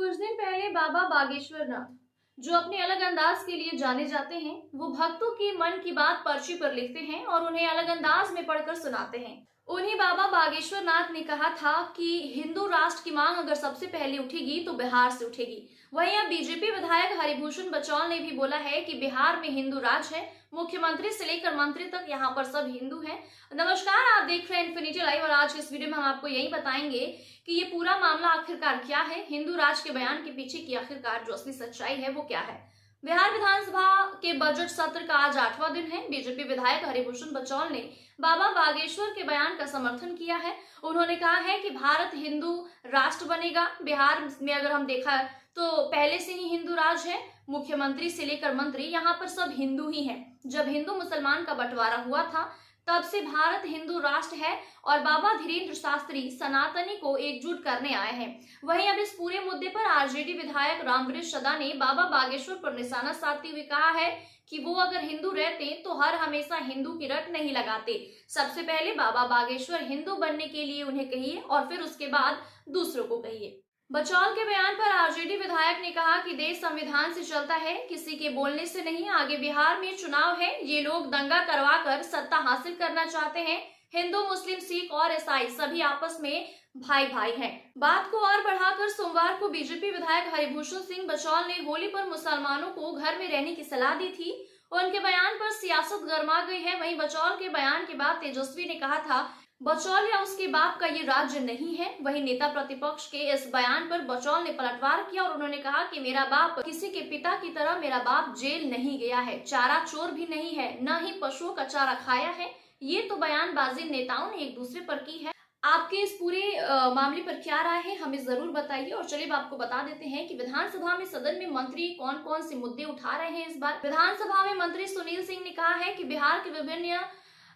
कुछ दिन पहले बाबा बागेश्वर नाथ, जो अपने अलग अंदाज के लिए जाने जाते हैं, वो भक्तों की मन की बात पर्ची पर लिखते हैं और उन्हें अलग अंदाज में पढ़कर सुनाते हैं। उन्हीं बाबा बागेश्वर नाथ ने कहा था कि हिंदू राष्ट्र की मांग अगर सबसे पहले उठेगी तो बिहार से उठेगी। वहीं अब बीजेपी विधायक हरिभूषण बचौल ने भी बोला है कि बिहार में हिंदू राज है, मुख्यमंत्री से लेकर मंत्री तक यहाँ पर सब हिंदू हैं। नमस्कार, आप देख रहे हैं इन्फिनिटी लाइव और आज के इस वीडियो में हम आपको यही बताएंगे कि ये पूरा मामला आखिरकार क्या है, हिंदू राज के बयान के पीछे की आखिरकार जो असली सच्चाई है वो क्या है। बिहार विधानसभा के बजट सत्र का आज 8वां दिन है। बीजेपी विधायक हरिभूषण बचौल ने बाबा बागेश्वर के बयान का समर्थन किया है। उन्होंने कहा है कि भारत हिंदू राष्ट्र बनेगा। बिहार में अगर हम देखा तो पहले से ही हिंदू राज है, मुख्यमंत्री से लेकर मंत्री यहाँ पर सब हिंदू ही हैं। जब हिंदू मुसलमान का बंटवारा हुआ था तब से भारत हिंदू राष्ट्र है और बाबा धीरेन्द्र शास्त्री सनातनी को एकजुट करने आए हैं। वहीं अब इस पूरे मुद्दे पर आरजेडी विधायक रामवृक्ष सदा ने बाबा बागेश्वर पर निशाना साधते हुए कहा है कि वो अगर हिंदू रहते तो हर हमेशा हिंदू की रट नहीं लगाते। सबसे पहले बाबा बागेश्वर हिंदू बनने के लिए उन्हें कहिए और फिर उसके बाद दूसरों को कहिए। बचौल के बयान पर आरजेडी विधायक ने कहा कि देश संविधान से चलता है, किसी के बोलने से नहीं। आगे बिहार में चुनाव है, ये लोग दंगा करवाकर सत्ता हासिल करना चाहते हैं। हिंदू, मुस्लिम, सिख और ईसाई सभी आपस में भाई भाई हैं। बात को और बढ़ाकर सोमवार को बीजेपी विधायक हरिभूषण सिंह बचौल ने होली पर मुसलमानों को घर में रहने की सलाह दी थी। उनके बयान पर सियासत गर्मा गई है। वहीं बचौल के बयान के बाद तेजस्वी ने कहा था बचौल या उसके बाप का ये राज्य नहीं है। वहीं नेता प्रतिपक्ष के इस बयान पर बचौल ने पलटवार किया और उन्होंने कहा कि मेरा बाप किसी के पिता की तरह, मेरा बाप जेल नहीं गया है, चारा चोर भी नहीं है, न ही पशुओं का चारा खाया है। ये तो बयानबाजी नेताओं ने एक दूसरे पर की है। आपके इस पूरे मामले पर क्या राय है, हमें जरूर बताइए। और चलिए आपको बता देते हैं कि विधानसभा में सदन में मंत्री कौन कौन से मुद्दे उठा रहे हैं। इस बार विधानसभा में मंत्री सुनील सिंह ने कहा है कि बिहार के विभिन्न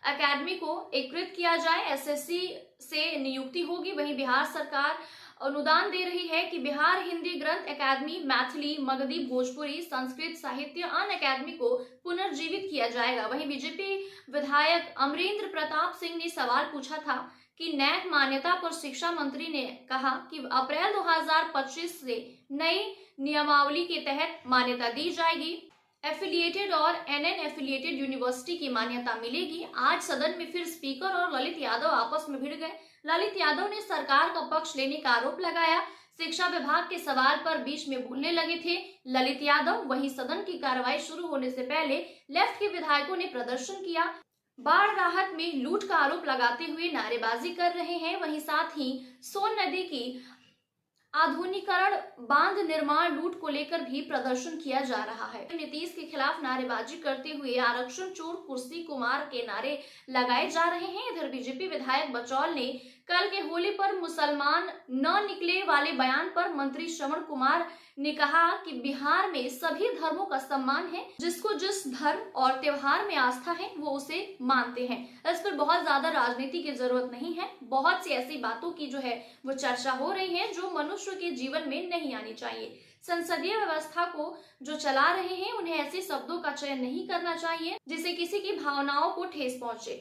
अकेडमी को एकीकृत किया जाए, एसएससी से नियुक्ति होगी। वहीं बिहार सरकार अनुदान दे रही है कि बिहार हिंदी ग्रंथ अकादमी, मैथिली, मगधी, भोजपुरी, संस्कृत साहित्य अन अकादमी को पुनर्जीवित किया जाएगा। वहीं बीजेपी विधायक अमरेंद्र प्रताप सिंह ने सवाल पूछा था कि नैक मान्यता पर शिक्षा मंत्री ने कहा कि अप्रैल 2025 से नई नियमावली के तहत मान्यता दी जाएगी। एफिलिएटेड और एनएन एफिलिएटेड यूनिवर्सिटी की मान्यता मिलेगी। आज सदन में फिर स्पीकर और ललित यादव आपस में भिड़ गए। ललित यादव ने सरकार का पक्ष लेने का आरोप लगाया। शिक्षा विभाग के सवाल पर बीच में बोलने लगे थे ललित यादव। वहीं सदन की कार्रवाई शुरू होने से पहले लेफ्ट के विधायकों ने प्रदर्शन किया, बाढ़ राहत में लूट का आरोप लगाते हुए नारेबाजी कर रहे हैं। वहीं साथ ही सोन नदी की आधुनिकीकरण, बांध निर्माण, लूट को लेकर भी प्रदर्शन किया जा रहा है। नीतीश के खिलाफ नारेबाजी करते हुए आरक्षण चोर, कुर्सी कुमार के नारे लगाए जा रहे हैं। इधर बीजेपी विधायक बचौल ने कल के होली पर मुसलमान न निकले वाले बयान पर मंत्री श्रवण कुमार ने कहा कि बिहार में सभी धर्मों का सम्मान है, जिसको जिस धर्म और त्योहार में आस्था है वो उसे मानते हैं। इस पर बहुत ज्यादा राजनीति की जरूरत नहीं है। बहुत सी ऐसी बातों की जो है वो चर्चा हो रही है जो मनुष्य के जीवन में नहीं आनी चाहिए। संसदीय व्यवस्था को जो चला रहे हैं उन्हें ऐसे शब्दों का चयन नहीं करना चाहिए जिससे किसी की भावनाओं को ठेस पहुंचे।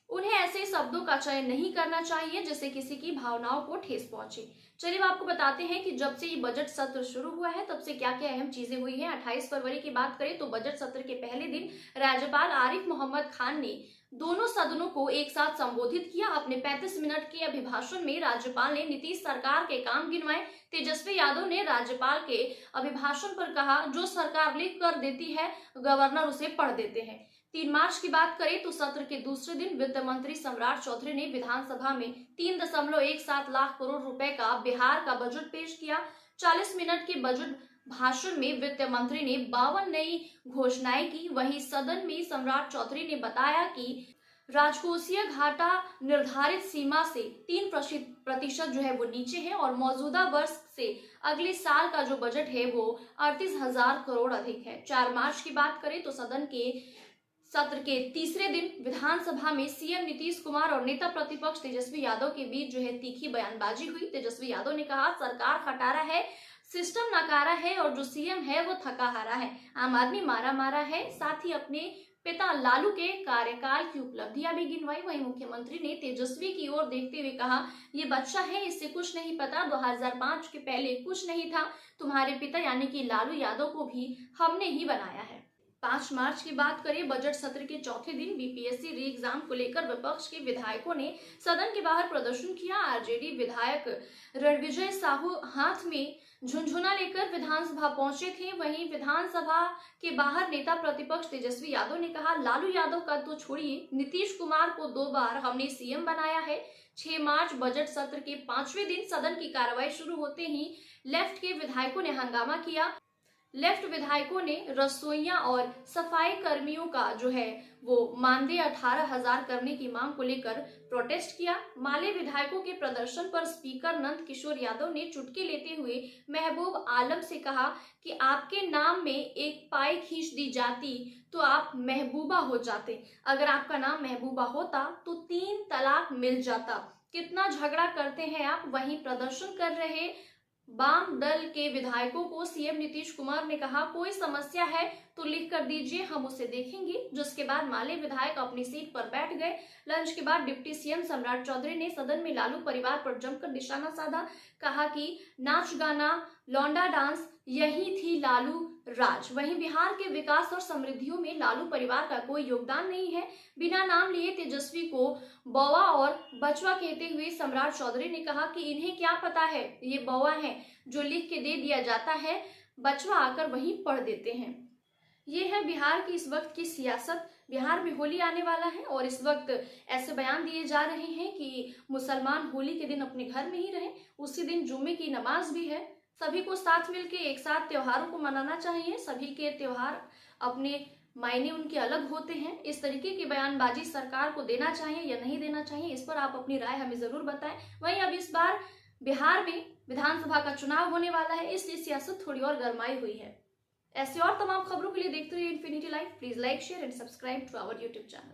उन्हें ऐसे शब्दों का चयन नहीं करना चाहिए जिससे किसी की भावनाओं को ठेस पहुंचे। चलिए आपको बताते हैं कि जब से ये बजट सत्र शुरू हुआ है तब से क्या क्या अहम चीजें हुई हैं। 28 फरवरी की बात करें तो बजट सत्र के पहले दिन राज्यपाल आरिफ मोहम्मद खान ने दोनों सदनों को एक साथ संबोधित किया। अपने 35 मिनट के अभिभाषण में राज्यपाल ने नीतीश सरकार के काम गिनवाए। तेजस्वी यादव ने राज्यपाल के अभिभाषण पर कहा, जो सरकार लिख कर देती है गवर्नर उसे पढ़ देते हैं। 3 मार्च की बात करें तो सत्र के दूसरे दिन वित्त मंत्री सम्राट चौधरी ने विधानसभा में 3.17 लाख करोड़ रुपए का बिहार का बजट पेश किया। 40 मिनट के बजट भाषण में वित्त मंत्री ने 52 नई घोषणाएं की। वहीं सदन में सम्राट चौधरी ने बताया कि राजकोषीय घाटा निर्धारित सीमा से 3% जो है वो नीचे है और मौजूदा वर्ष से अगले साल का जो बजट है वो 38,000 करोड़ अधिक है। 4 मार्च की बात करें तो सदन के सत्र के तीसरे दिन विधानसभा में सीएम नीतीश कुमार और नेता प्रतिपक्ष तेजस्वी यादव के बीच जो है तीखी बयानबाजी हुई। तेजस्वी यादव ने कहा, सरकार खटारा है, सिस्टम नकारा है और जो सीएम है वो थका हारा है। आम आदमी मारा मारा है, साथ ही अपने पिता लालू के कार्यकाल की उपलब्धियां भी गिनवाई। वहीं मुख्यमंत्री ने तेजस्वी की ओर देखते हुए कहा, ये बच्चा है, इससे कुछ नहीं पता, 2005 के पहले कुछ नहीं था। तुम्हारे पिता यानी कि लालू यादव को भी हमने ही बनाया है। 5 मार्च की बात करें, बजट सत्र के चौथे दिन बीपीएससी री एग्जाम को लेकर विपक्ष के विधायकों ने सदन के बाहर प्रदर्शन किया। आरजेडी विधायक रणविजय साहू हाथ में झुनझुना लेकर विधानसभा पहुंचे थे। वहीं विधानसभा के बाहर नेता प्रतिपक्ष तेजस्वी यादव ने कहा, लालू यादव का तो छोड़िए, नीतीश कुमार को 2 बार हमने सीएम बनाया है। 6 मार्च बजट सत्र के 5वें दिन सदन की कार्रवाई शुरू होते ही लेफ्ट के विधायकों ने हंगामा किया। लेफ्ट विधायकों ने रसोइया और सफाई कर्मियों का जो है वो मानदेय 18,000 करने की मांग को लेकर प्रोटेस्ट किया। माले विधायकों के प्रदर्शन पर स्पीकर नंद किशोर यादव ने चुटकी लेते हुए महबूब आलम से कहा कि आपके नाम में एक पाई खींच दी जाती तो आप महबूबा हो जाते। अगर आपका नाम महबूबा होता तो 3 तलाक मिल जाता। कितना झगड़ा करते हैं आप। वहीं प्रदर्शन कर रहे वाम दल के विधायकों को सीएम नीतीश कुमार ने कहा, कोई समस्या है तो लिख कर दीजिए, हम उसे देखेंगे। जिसके बाद माले विधायक अपनी सीट पर बैठ गए। लंच के बाद डिप्टी सीएम सम्राट चौधरी ने सदन में लालू परिवार पर जमकर निशाना साधा। कहा कि नाच गाना लौंडा डांस यही थी लालू राज। वहीं बिहार के विकास और समृद्धियों में लालू परिवार का कोई योगदान नहीं है। बिना नाम लिए तेजस्वी को बौआ और बचवा कहते हुए सम्राट चौधरी ने कहा कि इन्हें क्या पता है, ये बौआ है, जो लिख के दे दिया जाता है, बचवा आकर वहीं पढ़ देते हैं। ये है बिहार की इस वक्त की सियासत। बिहार में होली आने वाला है और इस वक्त ऐसे बयान दिए जा रहे हैं कि मुसलमान होली के दिन अपने घर में ही रहें। उसी दिन जुम्मे की नमाज भी है। सभी को साथ मिलकर एक साथ त्योहारों को मनाना चाहिए। सभी के त्योहार अपने मायने उनके अलग होते हैं। इस तरीके की बयानबाजी सरकार को देना चाहिए या नहीं देना चाहिए, इस पर आप अपनी राय हमें जरूर बताएं। वहीं अब इस बार बिहार में विधानसभा का चुनाव होने वाला है, इसलिए सियासत थोड़ी और गरमाई हुई है। ऐसे और तमाम खबरों के लिए देखते रहिए infinity live. Please like, share and subscribe to our YouTube channel.